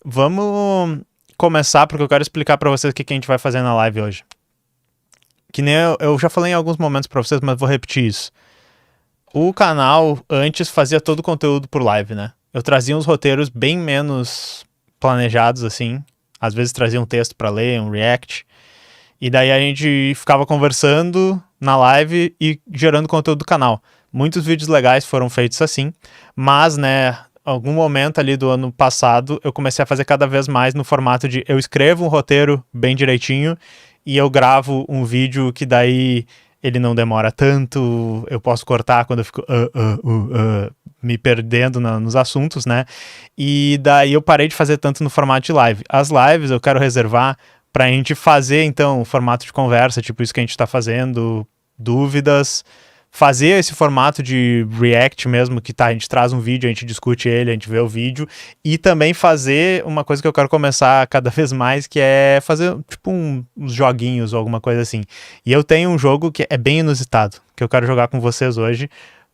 Vamos começar porque eu quero explicar pra vocês o que a gente vai fazer na live hoje. Que nem eu já falei em alguns momentos pra vocês, mas vou repetir isso. O canal antes fazia todo o conteúdo por live, né? Eu trazia uns roteiros bem menos planejados, assim. Às vezes trazia um texto pra ler, um react. E daí a gente ficava conversando na live e gerando conteúdo do canal. Muitos vídeos legais foram feitos assim, mas, né, algum momento ali do ano passado, eu comecei a fazer cada vez mais no formato de eu escrevo um roteiro bem direitinho e eu gravo um vídeo que daí ele não demora tanto, eu posso cortar quando eu fico me perdendo nos assuntos, né? E daí eu parei de fazer tanto no formato de live. As lives eu quero reservar pra gente fazer, então, o formato de conversa, tipo isso que a gente tá fazendo, dúvidas, fazer esse formato de react mesmo, que tá, a gente traz um vídeo, a gente discute ele, a gente vê o vídeo, e também fazer uma coisa que eu quero começar cada vez mais, que é fazer, tipo, uns joguinhos ou alguma coisa assim. E eu tenho um jogo que é bem inusitado, que eu quero jogar com vocês hoje.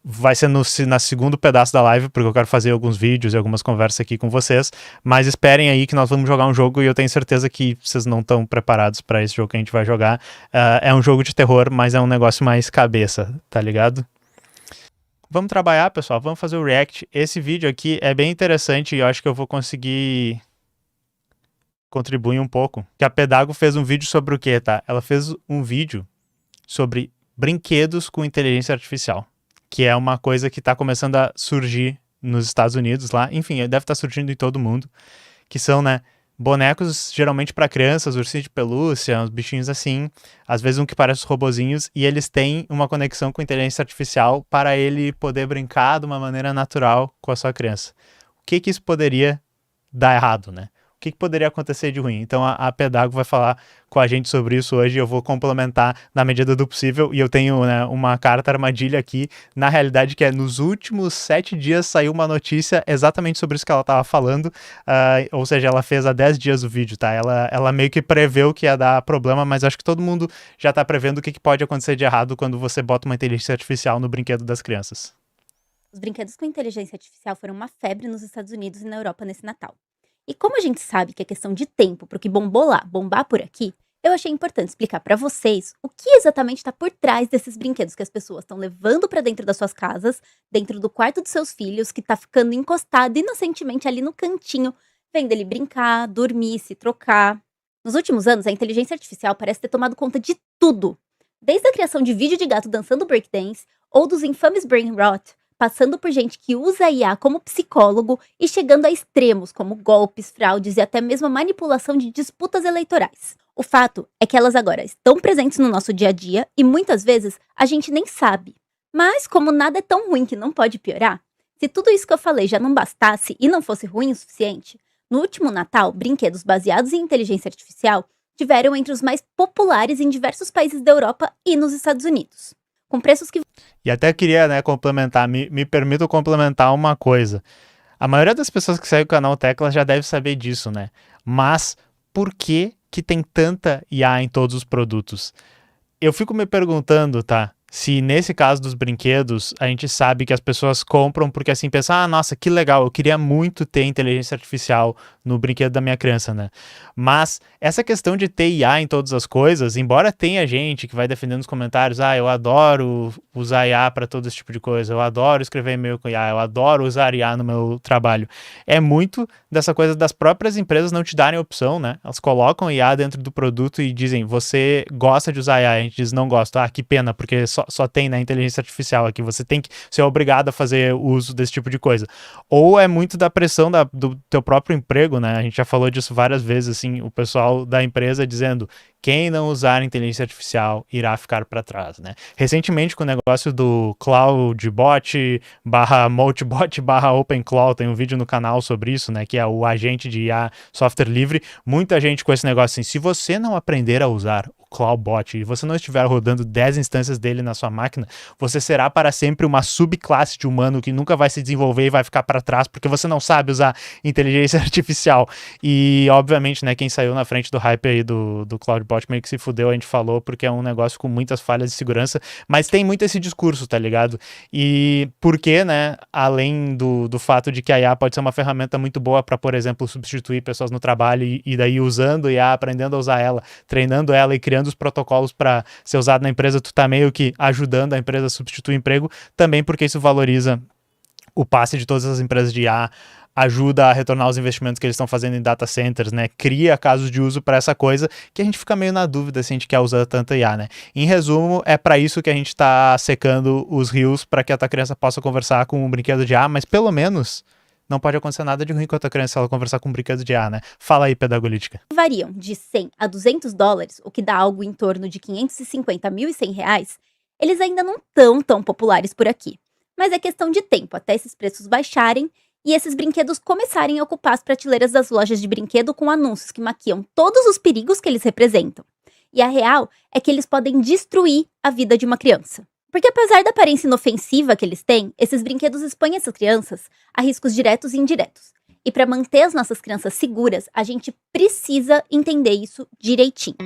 Vai ser na segundo pedaço da live, porque eu quero fazer alguns vídeos e algumas conversas aqui com vocês. Mas esperem aí que nós vamos jogar um jogo e eu tenho certeza que vocês não estão preparados para esse jogo que a gente vai jogar. É um jogo de terror, mas é um negócio mais cabeça, tá ligado? Vamos trabalhar, pessoal. Vamos fazer o react. Esse vídeo aqui é bem interessante e eu acho que eu vou conseguir contribuir um pouco. Que a Pedago fez um vídeo sobre o quê, tá? Ela fez um vídeo sobre brinquedos com inteligência artificial, que é uma coisa que está começando a surgir nos Estados Unidos lá, enfim, deve estar surgindo em todo mundo, que são, né, bonecos geralmente para crianças, ursinhos de pelúcia, uns bichinhos assim, às vezes um que parece os robozinhos, e eles têm uma conexão com inteligência artificial para ele poder brincar de uma maneira natural com a sua criança. O que isso poderia dar errado, né? O que poderia acontecer de ruim? Então a Pedago vai falar com a gente sobre isso hoje, eu vou complementar na medida do possível, e eu tenho, né, uma carta armadilha aqui, na realidade, que é nos últimos 7 dias saiu uma notícia exatamente sobre isso que ela estava falando, ou seja, ela fez há 10 dias o vídeo, tá? Ela meio que preveu que ia dar problema, mas acho que todo mundo já tá prevendo o que pode acontecer de errado quando você bota uma inteligência artificial no brinquedo das crianças. Os brinquedos com inteligência artificial foram uma febre nos Estados Unidos e na Europa nesse Natal. E como a gente sabe que é questão de tempo para o que bombou lá bombar por aqui, eu achei importante explicar para vocês o que exatamente está por trás desses brinquedos que as pessoas estão levando para dentro das suas casas, dentro do quarto dos seus filhos, que está ficando encostado inocentemente ali no cantinho, vendo ele brincar, dormir, se trocar. Nos últimos anos, a inteligência artificial parece ter tomado conta de tudo. Desde a criação de vídeo de gato dançando breakdance, ou dos infames brain rot, passando por gente que usa a IA como psicólogo e chegando a extremos como golpes, fraudes e até mesmo a manipulação de disputas eleitorais. O fato é que elas agora estão presentes no nosso dia a dia e muitas vezes a gente nem sabe. Mas como nada é tão ruim que não pode piorar, se tudo isso que eu falei já não bastasse e não fosse ruim o suficiente, no último Natal, brinquedos baseados em inteligência artificial tiveram entre os mais populares em diversos países da Europa e nos Estados Unidos, com preços que... E até queria, né, complementar, me permito complementar uma coisa. A maioria das pessoas que seguem o canal Tecla já deve saber disso, né? Mas por que tem tanta IA em todos os produtos? Eu fico me perguntando, tá? Se nesse caso dos brinquedos, a gente sabe que as pessoas compram porque assim pensam, ah, nossa, que legal, eu queria muito ter inteligência artificial no brinquedo da minha criança, né? Mas essa questão de ter IA em todas as coisas, embora tenha gente que vai defendendo nos comentários, ah, eu adoro usar IA para todo esse tipo de coisa, eu adoro escrever e-mail com IA, eu adoro usar IA no meu trabalho. É muito dessa coisa das próprias empresas não te darem opção, né? Elas colocam IA dentro do produto e dizem, você gosta de usar IA? A gente diz, não gosto. Ah, que pena, porque só tem na inteligência artificial aqui, você tem que ser obrigado a fazer uso desse tipo de coisa. Ou é muito da pressão do teu próprio emprego, né? A gente já falou disso várias vezes, assim, o pessoal da empresa dizendo, quem não usar inteligência artificial irá ficar para trás, né? Recentemente, com o negócio do CloudBot barra Multibot barra OpenClaw, tem um vídeo no canal sobre isso, né? Que é o agente de IA software livre. Muita gente com esse negócio assim, se você não aprender a usar o CloudBot e você não estiver rodando 10 instâncias dele na sua máquina, você será para sempre uma subclasse de humano que nunca vai se desenvolver e vai ficar para trás porque você não sabe usar inteligência artificial. E, obviamente, né, quem saiu na frente do hype aí do CloudBot default meio que se fudeu, a gente falou, porque é um negócio com muitas falhas de segurança, mas tem muito esse discurso, tá ligado? E porque, né, além do fato de que a IA pode ser uma ferramenta muito boa para, por exemplo, substituir pessoas no trabalho e daí usando IA, aprendendo a usar ela, treinando ela e criando os protocolos para ser usado na empresa, tu tá meio que ajudando a empresa a substituir o emprego, também porque isso valoriza o passe de todas as empresas de IA, ajuda a retornar os investimentos que eles estão fazendo em data centers, né? Cria casos de uso para essa coisa que a gente fica meio na dúvida se a gente quer usar tanta IA, né? Em resumo, é para isso que a gente está secando os rios para que a tua criança possa conversar com um brinquedo de IA, mas pelo menos não pode acontecer nada de ruim com a tua criança se ela conversar com um brinquedo de IA, né? Fala aí, Pedagolítica. Variam de 100 a $200, o que dá algo em torno de 550 a 1.100 reais, eles ainda não estão tão populares por aqui. Mas é questão de tempo até esses preços baixarem e esses brinquedos começarem a ocupar as prateleiras das lojas de brinquedo com anúncios que maquiam todos os perigos que eles representam. E a real é que eles podem destruir a vida de uma criança. Porque apesar da aparência inofensiva que eles têm, esses brinquedos expõem essas crianças a riscos diretos e indiretos. E para manter as nossas crianças seguras, a gente precisa entender isso direitinho.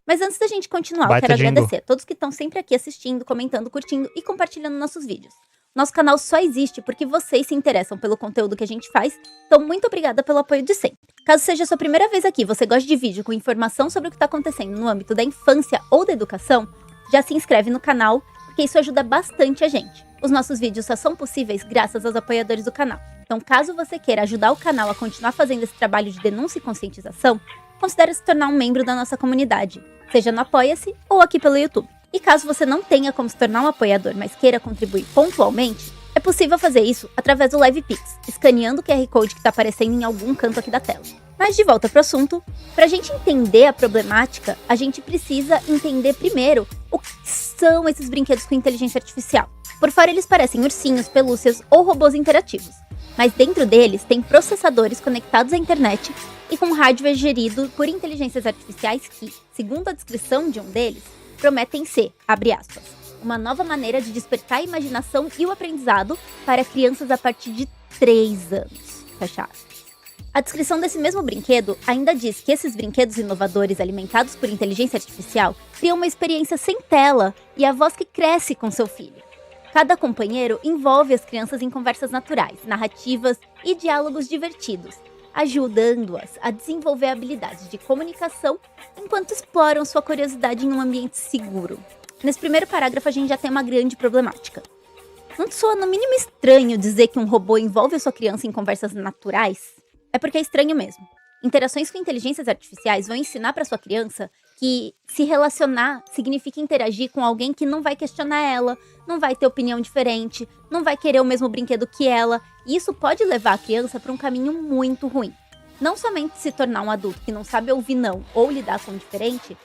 Mas antes da gente continuar, eu quero agradecer a todos que estão sempre aqui assistindo, comentando, curtindo e compartilhando nossos vídeos. Nosso canal só existe porque vocês se interessam pelo conteúdo que a gente faz, então muito obrigada pelo apoio de sempre. Caso seja a sua primeira vez aqui e você goste de vídeo com informação sobre o que está acontecendo no âmbito da infância ou da educação, já se inscreve no canal, porque isso ajuda bastante a gente. Os nossos vídeos só são possíveis graças aos apoiadores do canal. Então caso você queira ajudar o canal a continuar fazendo esse trabalho de denúncia e conscientização, considere se tornar um membro da nossa comunidade, seja no Apoia-se ou aqui pelo YouTube. E caso você não tenha como se tornar um apoiador, mas queira contribuir pontualmente, é possível fazer isso através do LivePix, escaneando o QR Code que está aparecendo em algum canto aqui da tela. Mas de volta para o assunto, para a gente entender a problemática, a gente precisa entender primeiro o que são esses brinquedos com inteligência artificial. Por fora eles parecem ursinhos, pelúcias ou robôs interativos, mas dentro deles tem processadores conectados à internet e com hardware gerido por inteligências artificiais que, segundo a descrição de um deles, prometem ser, abre aspas, uma nova maneira de despertar a imaginação e o aprendizado para crianças a partir de 3 anos, fecha aspas. A descrição desse mesmo brinquedo ainda diz que esses brinquedos inovadores alimentados por inteligência artificial criam uma experiência sem tela e a voz que cresce com seu filho. Cada companheiro envolve as crianças em conversas naturais, narrativas e diálogos divertidos, ajudando-as a desenvolver habilidades de comunicação enquanto exploram sua curiosidade em um ambiente seguro. Nesse primeiro parágrafo a gente já tem uma grande problemática. Não soa no mínimo estranho dizer que um robô envolve a sua criança em conversas naturais? É porque é estranho mesmo. Interações com inteligências artificiais vão ensinar para sua criança que se relacionar significa interagir com alguém que não vai questionar ela, não vai ter opinião diferente, não vai querer o mesmo brinquedo que ela, e isso pode levar a criança para um caminho muito ruim. Não somente se tornar um adulto que não sabe ouvir não ou lidar com o diferente,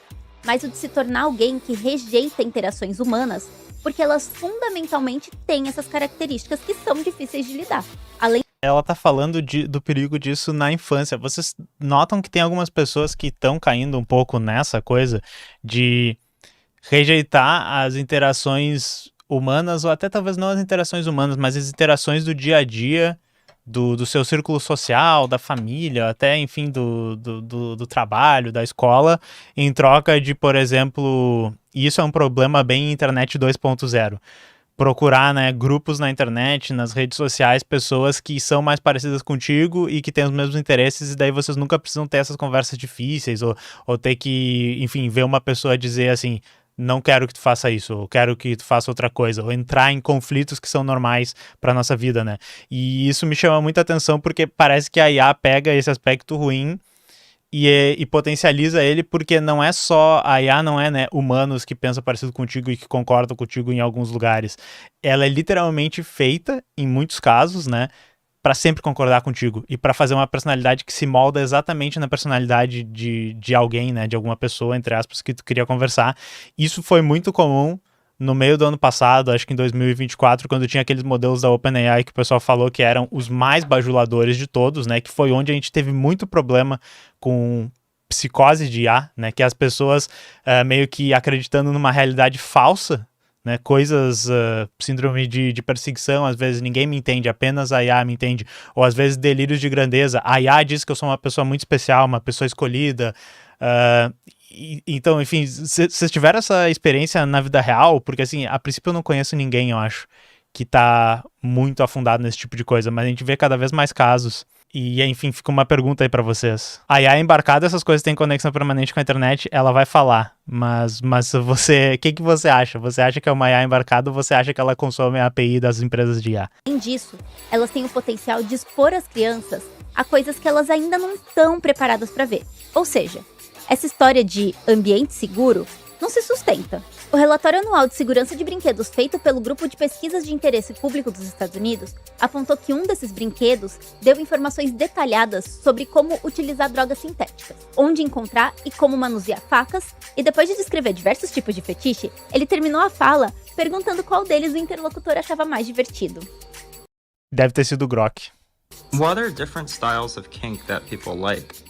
mas o de se tornar alguém que rejeita interações humanas, porque elas fundamentalmente têm essas características que são difíceis de lidar. Ela tá falando do perigo disso na infância. Vocês notam que tem algumas pessoas que estão caindo um pouco nessa coisa de rejeitar as interações humanas, ou até talvez não as interações humanas, mas as interações do dia a dia, do seu círculo social, da família, até, enfim, do trabalho, da escola, em troca de, por exemplo, e isso é um problema bem internet 2.0, procurar, né, grupos na internet, nas redes sociais, pessoas que são mais parecidas contigo e que têm os mesmos interesses, e daí vocês nunca precisam ter essas conversas difíceis, ou ter que, enfim, ver uma pessoa dizer assim, não quero que tu faça isso, ou quero que tu faça outra coisa, ou entrar em conflitos que são normais para nossa vida, né? E isso me chama muita atenção porque parece que a IA pega esse aspecto ruim e potencializa ele, porque não é só, a IA não é, né, humanos que pensam parecido contigo e que concordam contigo em alguns lugares. Ela é literalmente feita, em muitos casos, né, para sempre concordar contigo e para fazer uma personalidade que se molda exatamente na personalidade de alguém, né, de alguma pessoa, entre aspas, que tu queria conversar. Isso foi muito comum no meio do ano passado, acho que em 2024, quando tinha aqueles modelos da OpenAI que o pessoal falou que eram os mais bajuladores de todos, né, que foi onde a gente teve muito problema com psicose de IA, né, que as pessoas meio que acreditando numa realidade falsa né? Coisas, síndrome de perseguição, às vezes ninguém me entende, apenas a IA me entende. Ou às vezes delírios de grandeza. A IA diz que eu sou uma pessoa muito especial, uma pessoa escolhida. Então, enfim, se vocês tiveram essa experiência na vida real, porque assim, a princípio eu não conheço ninguém, eu acho, que tá muito afundado nesse tipo de coisa, mas a gente vê cada vez mais casos. E, enfim, fica uma pergunta aí pra vocês. A IA embarcada, essas coisas têm conexão permanente com a internet, ela vai falar. Mas você, o que você acha? Você acha que é uma IA embarcada ou você acha que ela consome a API das empresas de IA? Além disso, elas têm o potencial de expor as crianças a coisas que elas ainda não estão preparadas para ver. Ou seja, essa história de ambiente seguro não se sustenta. O relatório anual de segurança de brinquedos feito pelo Grupo de Pesquisas de Interesse Público dos Estados Unidos apontou que um desses brinquedos deu informações detalhadas sobre como utilizar drogas sintéticas, onde encontrar e como manusear facas, e depois de descrever diversos tipos de fetiche, ele terminou a fala perguntando qual deles o interlocutor achava mais divertido. Deve ter sido o Grok. What are different styles of kink that people like?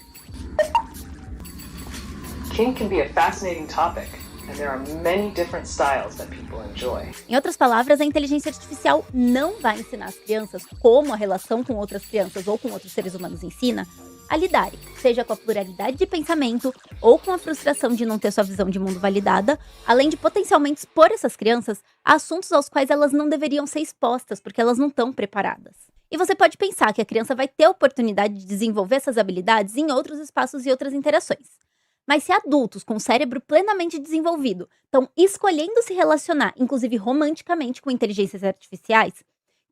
Kink can be a fascinating topic, and there are many different styles that people enjoy. Em outras palavras, a inteligência artificial não vai ensinar as crianças como a relação com outras crianças ou com outros seres humanos ensina a lidarem, seja com a pluralidade de pensamento ou com a frustração de não ter sua visão de mundo validada, além de potencialmente expor essas crianças a assuntos aos quais elas não deveriam ser expostas, porque elas não estão preparadas. E você pode pensar que a criança vai ter a oportunidade de desenvolver essas habilidades em outros espaços e outras interações. Mas se adultos com o cérebro plenamente desenvolvido estão escolhendo se relacionar, inclusive romanticamente, com inteligências artificiais,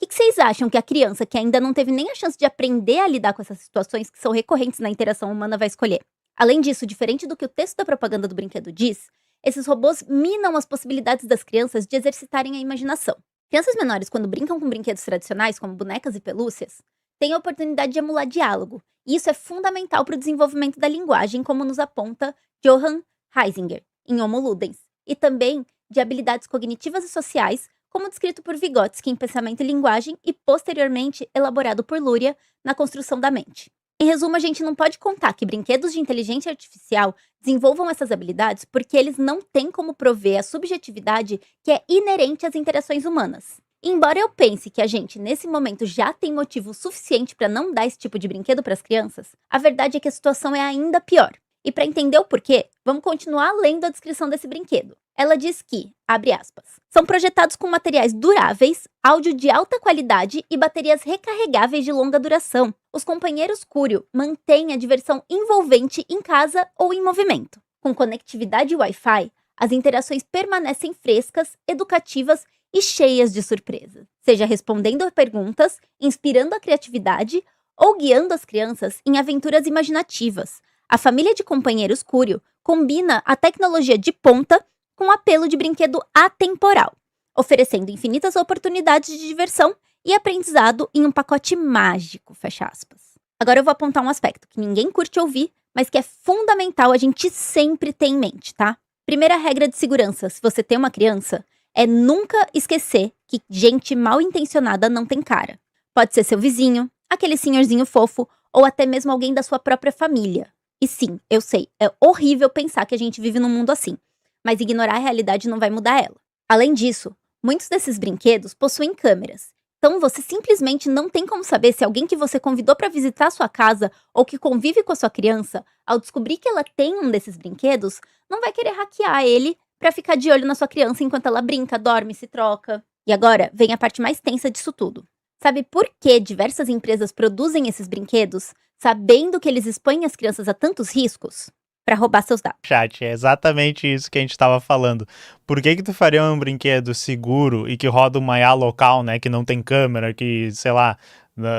o que vocês acham que a criança que ainda não teve nem a chance de aprender a lidar com essas situações que são recorrentes na interação humana vai escolher? Além disso, diferente do que o texto da propaganda do brinquedo diz, esses robôs minam as possibilidades das crianças de exercitarem a imaginação. Crianças menores, quando brincam com brinquedos tradicionais, como bonecas e pelúcias, têm a oportunidade de emular diálogo, e isso é fundamental para o desenvolvimento da linguagem, como nos aponta Johann Heisinger, em Homo Ludens, e também de habilidades cognitivas e sociais, como descrito por Vygotsky em Pensamento e Linguagem e, posteriormente, elaborado por Luria na Construção da Mente. Em resumo, a gente não pode contar que brinquedos de inteligência artificial desenvolvam essas habilidades porque eles não têm como prover a subjetividade que é inerente às interações humanas. Embora eu pense que a gente, nesse momento, já tem motivo suficiente para não dar esse tipo de brinquedo para as crianças, a verdade é que a situação é ainda pior. E para entender o porquê, vamos continuar lendo a descrição desse brinquedo. Ela diz que, abre aspas, são projetados com materiais duráveis, áudio de alta qualidade e baterias recarregáveis de longa duração. Os companheiros Curio mantêm a diversão envolvente em casa ou em movimento. Com conectividade Wi-Fi, as interações permanecem frescas, educativas e cheias de surpresa, seja respondendo a perguntas, inspirando a criatividade ou guiando as crianças em aventuras imaginativas. A família de companheiros Curio combina a tecnologia de ponta com o apelo de brinquedo atemporal, oferecendo infinitas oportunidades de diversão e aprendizado em um pacote mágico, fecha aspas. Agora eu vou apontar um aspecto que ninguém curte ouvir, mas que é fundamental a gente sempre ter em mente, tá? Primeira regra de segurança, se você tem uma criança, é nunca esquecer que gente mal intencionada não tem cara. Pode ser seu vizinho, aquele senhorzinho fofo, ou até mesmo alguém da sua própria família. E sim, eu sei, é horrível pensar que a gente vive num mundo assim, mas ignorar a realidade não vai mudar ela. Além disso, muitos desses brinquedos possuem câmeras, então você simplesmente não tem como saber se alguém que você convidou para visitar a sua casa ou que convive com a sua criança, ao descobrir que ela tem um desses brinquedos, não vai querer hackear ele para ficar de olho na sua criança enquanto ela brinca, dorme, se troca. E agora vem a parte mais tensa disso tudo. Sabe por que diversas empresas produzem esses brinquedos, sabendo que eles expõem as crianças a tantos riscos? Para roubar seus dados. Chat, é exatamente isso que a gente estava falando. Por que tu faria um brinquedo seguro e que roda uma IA local, né, que não tem câmera, que, sei lá,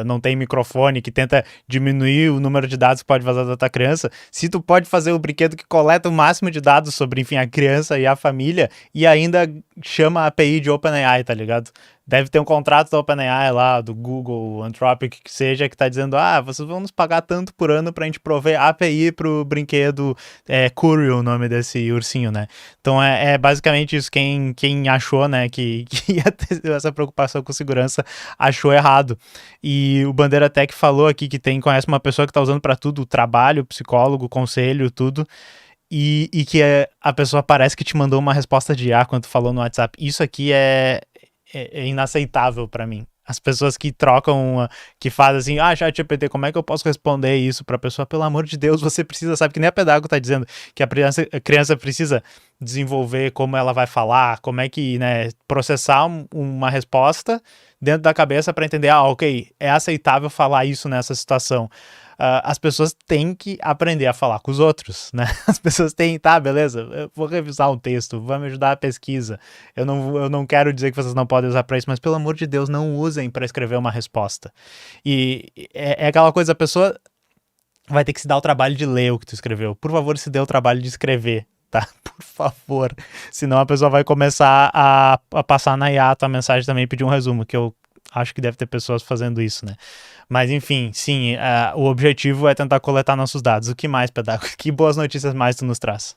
não tem microfone, que tenta diminuir o número de dados que pode vazar da tua criança, se tu pode fazer um brinquedo que coleta o máximo de dados sobre, enfim, a criança e a família e ainda chama a API de OpenAI, tá ligado? Deve ter um contrato da OpenAI lá, do Google, Anthropic, que seja, que tá dizendo, vocês vão nos pagar tanto por ano pra gente prover API pro brinquedo Curio, o nome desse ursinho, né? Então é basicamente isso. Quem achou, né, que ia ter essa preocupação com segurança, achou errado. E o Bandeira Tech falou aqui que conhece uma pessoa que tá usando pra tudo, trabalho, psicólogo, conselho, tudo. e que a pessoa parece que te mandou uma resposta de IA quando tu falou no WhatsApp. Isso aqui é inaceitável pra mim. As pessoas que trocam, que fazem assim, ChatGPT, como é que eu posso responder isso pra pessoa? Pelo amor de Deus, você precisa, sabe que nem a pedagoga tá dizendo que a criança precisa desenvolver como ela vai falar, como é que, né, processar uma resposta dentro da cabeça pra entender, ok, é aceitável falar isso nessa situação. As pessoas têm que aprender a falar com os outros, né? As pessoas têm, tá, beleza, eu vou revisar um texto, vou me ajudar a pesquisa. Eu não quero dizer que vocês não podem usar pra isso, mas pelo amor de Deus, não usem pra escrever uma resposta. E é aquela coisa, a pessoa vai ter que se dar o trabalho de ler o que tu escreveu. Por favor, se dê o trabalho de escrever, tá? Por favor. Senão a pessoa vai começar a passar na IA a tua mensagem também e pedir um resumo, que eu acho que deve ter pessoas fazendo isso, né? Mas enfim, sim, o objetivo é tentar coletar nossos dados. O que mais, pedagogo? Que boas notícias mais tu nos traz?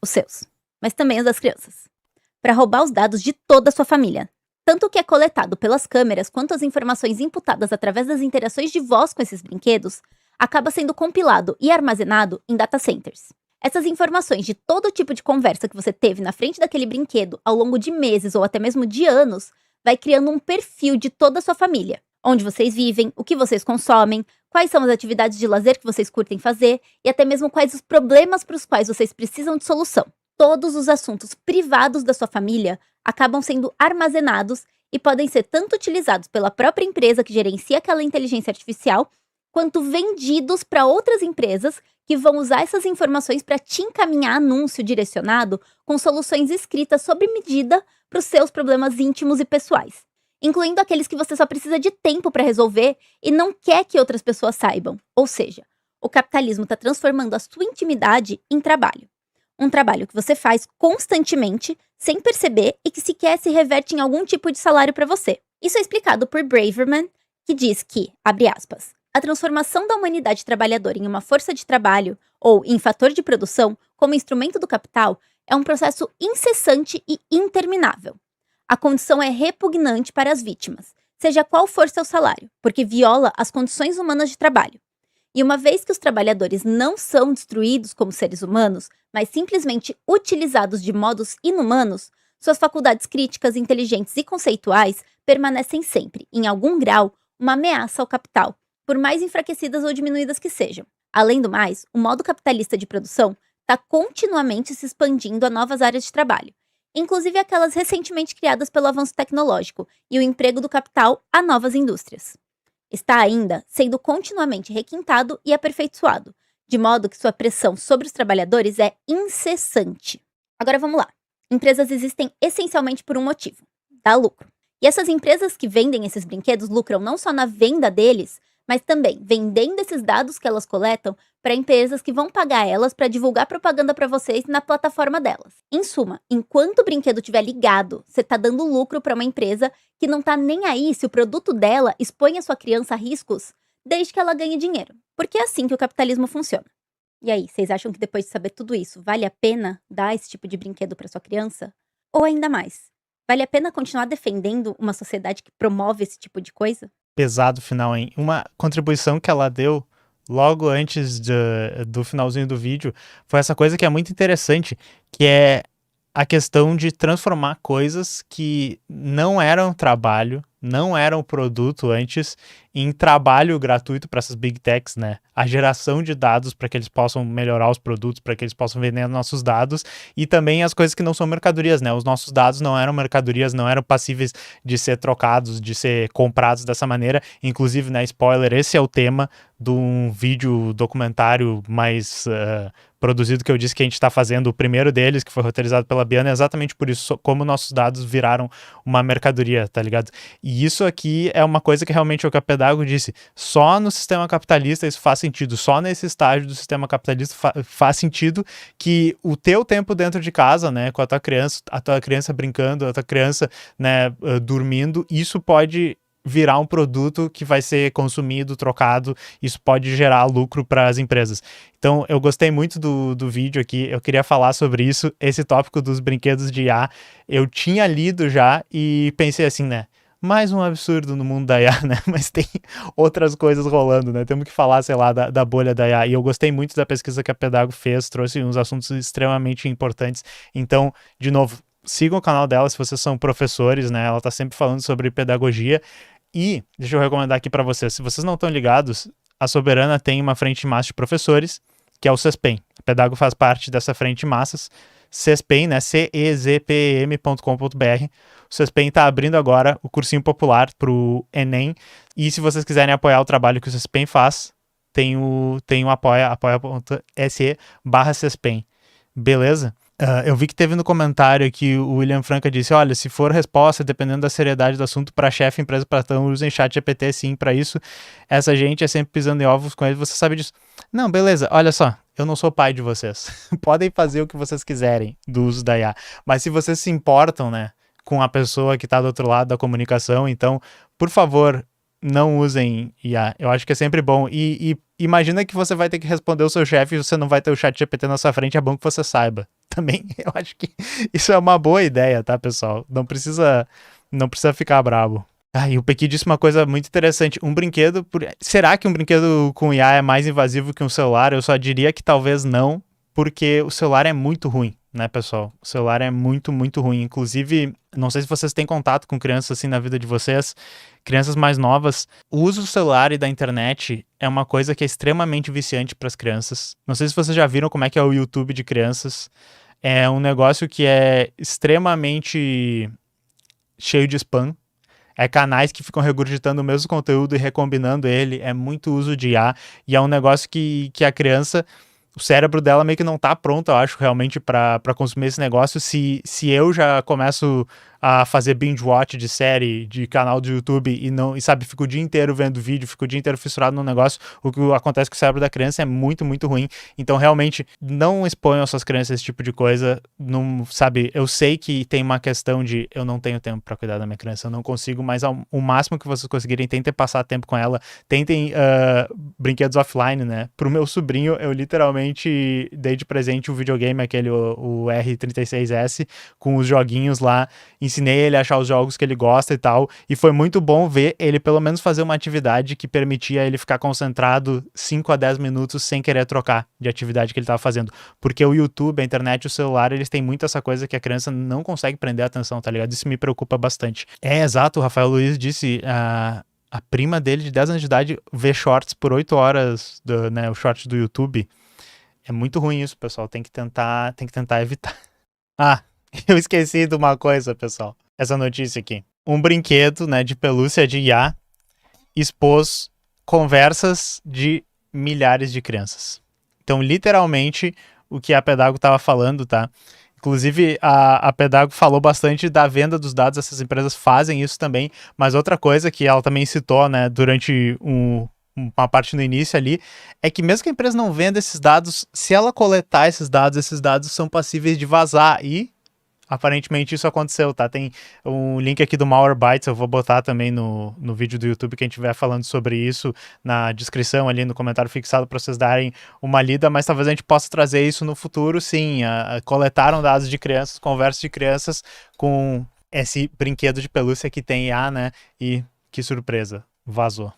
Os seus, mas também os das crianças. Para roubar os dados de toda a sua família. Tanto o que é coletado pelas câmeras, quanto as informações imputadas através das interações de voz com esses brinquedos, acaba sendo compilado e armazenado em data centers. Essas informações de todo tipo de conversa que você teve na frente daquele brinquedo ao longo de meses ou até mesmo de anos, vai criando um perfil de toda a sua família. Onde vocês vivem, o que vocês consomem, quais são as atividades de lazer que vocês curtem fazer e até mesmo quais os problemas para os quais vocês precisam de solução. Todos os assuntos privados da sua família acabam sendo armazenados e podem ser tanto utilizados pela própria empresa que gerencia aquela inteligência artificial, quanto vendidos para outras empresas que vão usar essas informações para te encaminhar anúncio direcionado com soluções escritas sob medida para os seus problemas íntimos e pessoais, incluindo aqueles que você só precisa de tempo para resolver e não quer que outras pessoas saibam. Ou seja, o capitalismo está transformando a sua intimidade em trabalho. Um trabalho que você faz constantemente, sem perceber e que sequer se reverte em algum tipo de salário para você. Isso é explicado por Braverman, que diz que, abre aspas, a transformação da humanidade trabalhadora em uma força de trabalho, ou em fator de produção, como instrumento do capital, é um processo incessante e interminável. A condição é repugnante para as vítimas, seja qual for seu salário, porque viola as condições humanas de trabalho. E uma vez que os trabalhadores não são destruídos como seres humanos, mas simplesmente utilizados de modos inumanos, suas faculdades críticas, inteligentes e conceituais permanecem sempre, em algum grau, uma ameaça ao capital, por mais enfraquecidas ou diminuídas que sejam. Além do mais, o modo capitalista de produção está continuamente se expandindo a novas áreas de trabalho, inclusive aquelas recentemente criadas pelo avanço tecnológico e o emprego do capital a novas indústrias. Está ainda sendo continuamente requintado e aperfeiçoado, de modo que sua pressão sobre os trabalhadores é incessante. Agora vamos lá. Empresas existem essencialmente por um motivo: dar lucro. E essas empresas que vendem esses brinquedos lucram não só na venda deles, mas também vendendo esses dados que elas coletam para empresas que vão pagar elas para divulgar propaganda para vocês na plataforma delas. Em suma, enquanto o brinquedo estiver ligado, você está dando lucro para uma empresa que não está nem aí se o produto dela expõe a sua criança a riscos, desde que ela ganhe dinheiro. Porque é assim que o capitalismo funciona. E aí, vocês acham que depois de saber tudo isso, vale a pena dar esse tipo de brinquedo para sua criança? Ou ainda mais, vale a pena continuar defendendo uma sociedade que promove esse tipo de coisa? Pesado final, hein? Uma contribuição que ela deu logo antes do finalzinho do vídeo foi essa coisa que é muito interessante, que é a questão de transformar coisas que não eram trabalho, não eram produto antes, em trabalho gratuito para essas big techs, né? A geração de dados para que eles possam melhorar os produtos, para que eles possam vender nossos dados, e também as coisas que não são mercadorias, né? Os nossos dados não eram mercadorias, não eram passíveis de ser trocados, de ser comprados dessa maneira. Inclusive, né, spoiler, esse é o tema de um vídeo documentário mais produzido que eu disse que a gente está fazendo, o primeiro deles, que foi roteirizado pela Biana, é exatamente por isso, como nossos dados viraram uma mercadoria, tá ligado? E isso aqui é uma coisa que realmente o que a Pedago disse, só no sistema capitalista isso faz sentido, só nesse estágio do sistema capitalista faz sentido que o teu tempo dentro de casa, né, com a tua criança brincando, a tua criança, né, dormindo, isso pode virar um produto que vai ser consumido, trocado, isso pode gerar lucro para as empresas. Então, eu gostei muito do vídeo aqui, eu queria falar sobre isso, esse tópico dos brinquedos de IA, eu tinha lido já e pensei assim, né, mais um absurdo no mundo da IA, né? Mas tem outras coisas rolando, né? Temos que falar, sei lá, da bolha da IA. E eu gostei muito da pesquisa que a Pedago fez, trouxe uns assuntos extremamente importantes. Então, de novo, sigam o canal dela se vocês são professores, né? Ela tá sempre falando sobre pedagogia. E, deixa eu recomendar aqui para vocês, se vocês não estão ligados, a Soberana tem uma frente de massa de professores, que é o CESPEM. A Pedago faz parte dessa frente de massas. CESPEM, né? cezpem.com.br. O CESPEM está abrindo agora o cursinho popular para o Enem. E se vocês quiserem apoiar o trabalho que o CESPEM faz, tem o apoia.se/CESPEM. Beleza? Eu vi que teve no comentário que o William Franca disse, olha, se for resposta, dependendo da seriedade do assunto, para chefe, empresa, patrão, usem chat GPT sim para isso. Essa gente é sempre pisando em ovos com ele, você sabe disso. Não, beleza, olha só, eu não sou pai de vocês. Podem fazer o que vocês quiserem do uso da IA. Mas se vocês se importam, né, com a pessoa que está do outro lado da comunicação, então, por favor, não usem IA. Eu acho que é sempre bom. E imagina que você vai ter que responder o seu chefe e você não vai ter o chat GPT na sua frente, é bom que você saiba. Também, eu acho que isso é uma boa ideia, tá, pessoal? Não precisa ficar bravo. E o Pequi disse uma coisa muito interessante. Um brinquedo... Será que um brinquedo com IA é mais invasivo que um celular? Eu só diria que talvez não, porque o celular é muito ruim, né, pessoal? O celular é muito, muito ruim. Inclusive, não sei se vocês têm contato com crianças assim na vida de vocês, crianças mais novas. O uso do celular e da internet é uma coisa que é extremamente viciante para as crianças. Não sei se vocês já viram como é que é o YouTube de crianças. É um negócio que é extremamente cheio de spam. É canais que ficam regurgitando o mesmo conteúdo e recombinando ele. É muito uso de IA. E é um negócio que a criança... O cérebro dela meio que não tá pronto, eu acho, realmente para consumir esse negócio. Se eu já começo a fazer binge watch de série, de canal do YouTube e sabe, fico o dia inteiro vendo vídeo, fico o dia inteiro fissurado no negócio, o que acontece com o cérebro da criança é muito, muito ruim. Então, realmente, não exponham suas crianças a esse tipo de coisa. Não, sabe, eu sei que tem uma questão de eu não tenho tempo para cuidar da minha criança, eu não consigo, mas o máximo que vocês conseguirem, tentem passar tempo com ela, tentem brinquedos offline, né? Pro meu sobrinho, eu literalmente dei de presente um videogame, aquele, o R36S, com os joguinhos lá, ensinei ele a achar os jogos que ele gosta e tal, e foi muito bom ver ele pelo menos fazer uma atividade que permitia ele ficar concentrado 5 a 10 minutos sem querer trocar de atividade que ele estava fazendo, porque o YouTube, a internet, o celular, eles têm muito essa coisa que a criança não consegue prender a atenção, tá ligado? Isso me preocupa bastante. É exato, o Rafael Luiz disse, a prima dele de 10 anos de idade vê shorts por 8 horas, né, o short do YouTube. É muito ruim isso, pessoal, tem que tentar evitar. Eu esqueci de uma coisa, pessoal. Essa notícia aqui. Um brinquedo, né, de pelúcia de IA expôs conversas de milhares de crianças. Então, literalmente, o que a Pedago estava falando, tá? Inclusive, a Pedago falou bastante da venda dos dados. Essas empresas fazem isso também. Mas outra coisa que ela também citou, né, durante uma parte no início ali, é que mesmo que a empresa não venda esses dados, se ela coletar esses dados são passíveis de vazar e... Aparentemente isso aconteceu, tá? Tem um link aqui do Malwarebytes, eu vou botar também no vídeo do YouTube, quem estiver falando sobre isso, na descrição ali, no comentário fixado, para vocês darem uma lida, mas talvez a gente possa trazer isso no futuro, sim. Coletaram dados de crianças, conversas de crianças com esse brinquedo de pelúcia que tem IA, né? E que surpresa, vazou.